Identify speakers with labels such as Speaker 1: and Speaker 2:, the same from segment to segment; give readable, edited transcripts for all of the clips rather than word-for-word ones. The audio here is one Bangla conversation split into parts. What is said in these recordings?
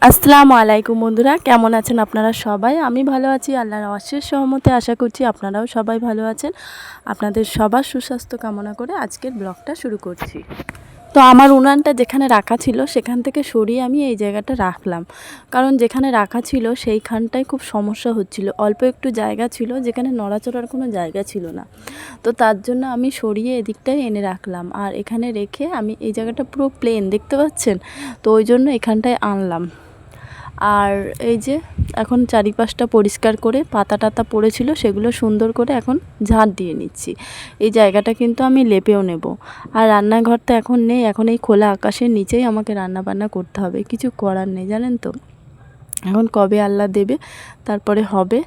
Speaker 1: আসসালামু আলাইকুম বন্ধুরা, কেমন আছেন আপনারা সবাই? আমি ভালো আছি, আল্লাহর অশেষ সহমতে। আশা করছি আপনারাও সবাই ভালো আছেন। আপনাদের সবার সুস্বাস্থ্য কামনা করে আজকের ব্লগটা শুরু করছি। তো আমার উনানটা যেখানে রাখা ছিল সেখান থেকে সরিয়ে আমি এই জায়গাটা রাখলাম, কারণ যেখানে রাখা ছিল সেইখানটায় খুব সমস্যা হচ্ছিল। অল্প একটু জায়গা ছিল যেখানে নড়াচড়ার কোনো জায়গা ছিল না, তো তার জন্য আমি সরিয়ে এদিকটায় এনে রাখলাম। আর এখানে রেখে আমি এই জায়গাটা পুরো প্লেন দেখতে পাচ্ছেন, তো ওই জন্য এখানটায় আনলাম। আর এই যে এখন চারিপাশটা পরিষ্কার করে পাতা টাতা পড়েছিল সেগুলো সুন্দর করে এখন ঝাড় দিয়ে নিচ্ছি। এই জায়গাটা কিন্তু আমি লেপেও নেব। আর রান্নাঘর তো এখন নেই, এখন এই খোলা আকাশের নিচেই আমাকে রান্না বান্না করতে হবে, কিছু করার নেই জানেন তো। এখন কবে আল্লাহ দেবে তারপরে হবে,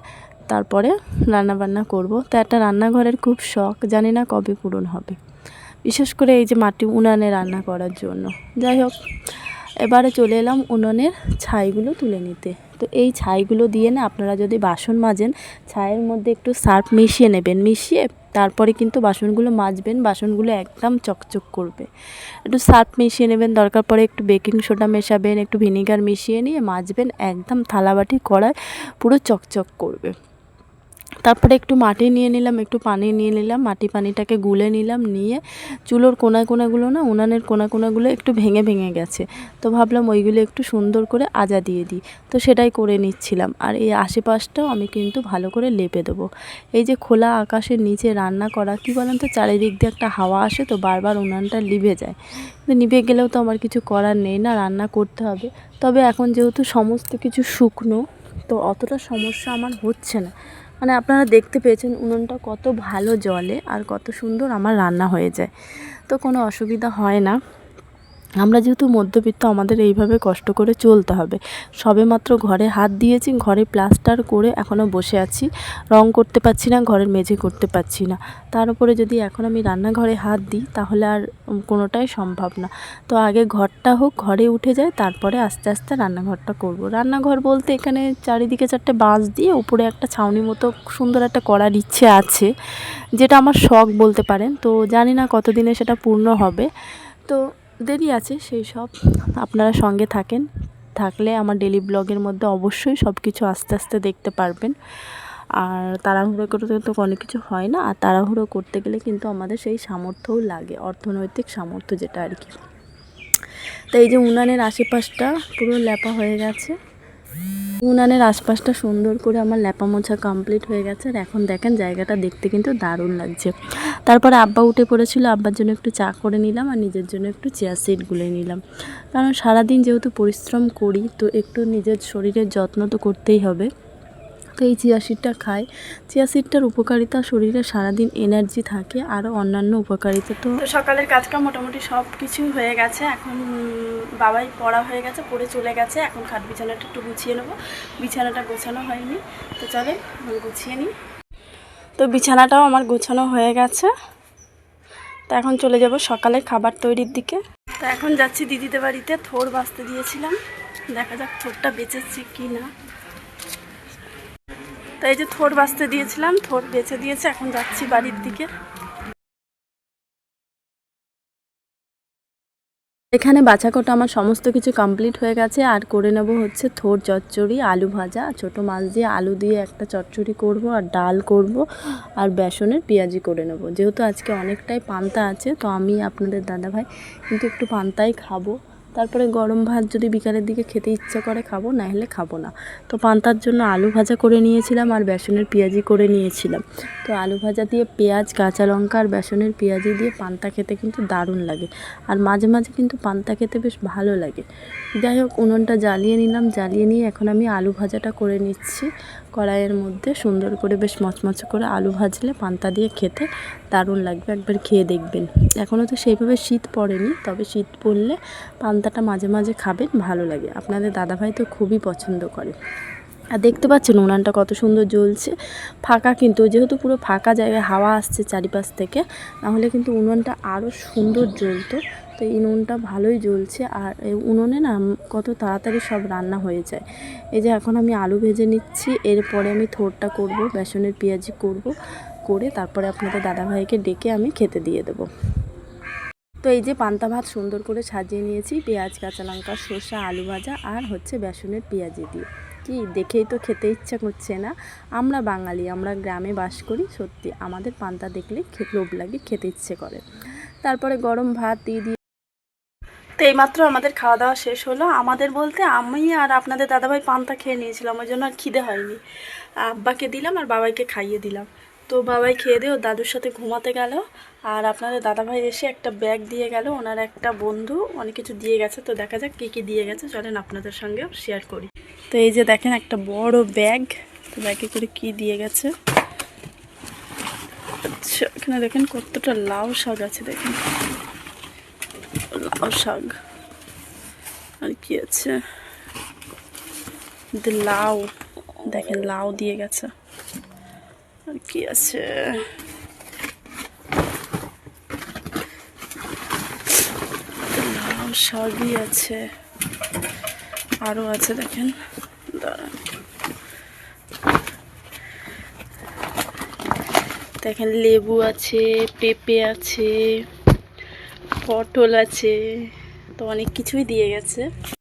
Speaker 1: তারপরে রান্না বান্না করব। তো একটা রান্নাঘরের খুব শখ, জানি না কবে পূরণ হবে, বিশেষ করে এই যে মাটি উনানে রান্না করার জন্য। যাই হোক, এবারে চলে এলাম উনুনের ছাইগুলো তুলে নিতে। তো এই ছাইগুলো দিয়ে না আপনারা যদি বাসন মাজেন, ছাইয়ের মধ্যে একটু সার্ফ মিশিয়ে নেবেন, মিশিয়ে তারপরে কিন্তু বাসনগুলো মাজবেন, বাসনগুলো একদম চকচক করবে। একটু সার্ফ মিশিয়ে নেবেন, দরকার পড়ে একটু বেকিং সোডা মেশাবেন, একটু ভিনিগার মিশিয়ে নিয়ে মাজবেন, একদম থালাবাটি কড়ায় পুরো চকচক করবে। তারপরে একটু মাটি নিয়ে নিলাম, একটু পানি নিয়ে নিলাম, পানিটাকে গুলে নিলাম, নিয়ে চুলোর কোনাগুলো না, উনানের কোনাগুলো একটু ভেঙে ভেঙে গেছে, তো ভাবলাম ওইগুলো একটু সুন্দর করে আজা দিয়ে দিই, তো সেটাই করে নিচ্ছিলাম। আর এই আশেপাশটাও আমি কিন্তু ভালো করে লেপে দেবো। এই যে খোলা আকাশের নিচে রান্না করা, কী বলেন তো, চারিদিক দিয়ে একটা হাওয়া আসে, তো বারবার উনানটা লিভে যায়। তো নিভে গেলেও তো আমার কিছু করার নেই, না রান্না করতে হবে। তবে এখন যেহেতু সমস্ত কিছু শুকনো, তো অতটা সমস্যা আমার হচ্ছে না। মানে আপনারা দেখতে পেয়েছেন উনুনটা কত ভালো জ্বলে আর কত সুন্দর আমার রান্না হয়ে যায়, তো কোনো অসুবিধা হয় না। আমরা যেহেতু মধ্যবিত্ত, আমাদের এইভাবে কষ্ট করে চলতে হবে। সবেমাত্র ঘরে হাত দিয়েছি, ঘরে প্লাস্টার করে এখনও বসে আছি, রং করতে পারছি না, ঘরের মেঝে করতে পারছি না। তার উপরে যদি এখন আমি রান্নাঘরে হাত দিই তাহলে আর কোনোটাই সম্ভব না। তো আগে ঘরটা হোক, ঘরে উঠে যায়, তারপরে আস্তে আস্তে রান্নাঘরটা করব। রান্নাঘর বলতে এখানে চারিদিকে 4টে বাঁশ দিয়ে উপরে একটা ছাউনি মতো সুন্দর একটা করার ইচ্ছে আছে, যেটা আমার শখ বলতে পারেন। তো জানি না কতদিনে সেটা পূর্ণ হবে, তো দেরি আছে সেই সব। আপনারা সঙ্গে থাকলে আমার ডেলি ব্লগের মধ্যে অবশ্যই সব কিছু আস্তে আস্তে দেখতে পারবেন। আর তাড়াহুড়ো করতে তো অনেক কিছু হয় না, আর তাড়াহুড়ো করতে গেলে কিন্তু আমাদের সেই সামর্থ্যও লাগে, অর্থনৈতিক সামর্থ্য যেটা আর কি। তো এই যে উনানের আশেপাশটা পুরো ল্যাপা হয়ে গেছে, উনানের আশপাশটা সুন্দর করে আমার ল্যাপা মোছা কমপ্লিট হয়ে গেছে। আর এখন দেখেন জায়গাটা দেখতে কিন্তু দারুণ লাগছে। তারপরে আব্বা উঠে পড়েছিল, আব্বার জন্য একটু চা করে নিলাম আর নিজের জন্য একটু চিয়া সিড গুলে নিলাম, কারণ সারাদিন যেহেতু পরিশ্রম করি, তো একটু নিজের শরীরের যত্ন তো করতেই হবে। তো এই চিয়া সিডটা খাই। চিয়া সিডটার উপকারিতা, শরীরে সারাদিন এনার্জি থাকে, আরও অন্যান্য উপকারিতা। তো সকালের কাজটা মোটামুটি সব কিছু হয়ে গেছে। এখন বাবাই পড়া হয়ে গেছে, পড়ে চলে গেছে। এখন খাট বিছানাটা একটু গুছিয়ে নেবো, বিছানাটা গোছানো হয়নি, তো চলে গুছিয়ে নিই। তো বিছানাটাও আমার গোছানো হয়ে গেছে, তো এখন চলে যাব সকালে খাবার তৈরির দিকে। তো এখন যাচ্ছি দিদিদের বাড়িতে, থোর বাছতে দিয়েছিলাম, দেখা যাক থোরটা বেঁচেছে কি না। তো এই যে থোর বাছতে দিয়েছিলাম, থোর বেঁচে দিয়েছে, এখন যাচ্ছি বাড়ির দিকে। এখানে বাছাকোটা আমার সমস্ত কিছু কমপ্লিট হয়ে গেছে। আর করে নেব হচ্ছে থোর চচ্চড়ি, আলু ভাজা, ছোটো মাছ দিয়ে আলু দিয়ে একটা চচ্চড়ি করব, আর ডাল করব, আর বেসনের পেঁয়াজি করে নেব। যেহেতু আজকে অনেকটাই পান্তা আছে, তো আমি আপনাদের দাদাভাই কিন্তু একটু পান্তাই খাবো। তারপরে গরম ভাত যদি বিকালের দিকে খেতে ইচ্ছা করে খাবো, না হলে খাবো না। তো পান্তার জন্য আলু ভাজা করে নিয়েছিলাম আর বেসনের পেঁয়াজি করে নিয়েছিলাম। তো আলু ভাজা দিয়ে পেঁয়াজ, কাঁচা লঙ্কা আর বেসনের পেঁয়াজি দিয়ে পান্তা খেতে কিন্তু দারুণ লাগে, আর মাঝে মাঝে কিন্তু পান্তা খেতে বেশ ভালো লাগে। যাই হোক, উনুনটা জ্বালিয়ে নিলাম, জ্বালিয়ে নিয়ে এখন আমি আলু ভাজাটা করে নিচ্ছি কড়াইয়ের মধ্যে। সুন্দর করে বেশ মচমচে করে আলু ভাজলে পান্তা দিয়ে খেতে দারুণ লাগবে, একবার খেয়ে দেখবেন। এখনও তো সেইভাবে শীত পড়েনি, তবে শীত পড়লে পান্তাটা মাঝে মাঝে খাবেন, ভালো লাগে। আপনাদের দাদাভাই তো খুবই পছন্দ করে। আর দেখতে পাচ্ছেন উনানটা কত সুন্দর জ্বলছে, ফাঁকা, কিন্তু যেহেতু পুরো ফাঁকা জায়গায় হাওয়া আসছে চারিপাশ থেকে, নাহলে কিন্তু উনুনটা আরও সুন্দর জ্বলতো। তো এই উনুনটা ভালোই জ্বলছে, আর এই উনুনে না কত তাড়াতাড়ি সব রান্না হয়ে যায়। এই যে এখন আমি আলু ভেজে নিচ্ছি, এরপরে আমি থোরটা করব, বেসনের পেঁয়াজি করব, করে তারপরে আপনাদের দাদাভাইকে ডেকে আমি খেতে দিয়ে দেবো। তো এই যে পান্তা ভাত সুন্দর করে সাজিয়ে নিয়েছি পেঁয়াজ, কাঁচা লঙ্কা, শসা, আলু ভাজা আর হচ্ছে বেসনের পেঁয়াজি দিয়ে। কি দেখেই তো খেতে ইচ্ছা করছে না? আমরা বাঙালি, আমরা গ্রামে বাস করি, সত্যি আমাদের পান্তা দেখলে লোভ লাগে, খেতে ইচ্ছে করে। তারপরে গরম ভাত দিয়ে তো এইমাত্র আমাদের খাওয়া দাওয়া শেষ হলো। আমাদের বলতে আমি আর আপনাদের দাদাভাই পান্তা খেয়ে নিয়েছিলাম, ওই জন্য আর খিদে হয়নি। আব্বাকে দিলাম আর বাবাইকে খাইয়ে দিলাম। তো বাবাই খেয়ে দিয়ে ওর দাদুর সাথে ঘুমাতে গেল। আর আপনাদের দাদাভাই এসে একটা ব্যাগ দিয়ে গেল, ওনার একটা বন্ধু অনেক কিছু দিয়ে গেছে। তো দেখা যাক কী কী দিয়ে গেছে, চলেন আপনাদের সঙ্গেও শেয়ার করি। তো এই যে দেখেন একটা বড় ব্যাগ, তো ব্যাগে করে কী দিয়ে গেছে। আচ্ছা, এখানে দেখেন কতটা লাউ শাক আছে, দেখেন লাউ শাক। আর কি আছে, লাউ, দেখেন লাউ দিয়ে গেছে। আর কি আছে, লাউ শাকই আছে, আরও আছে দেখেন, দাঁড়ান দেখেন লেবু আছে, পেঁপে আছে, পটল আছে, তো অনেক কিছুই দিয়ে গেছে।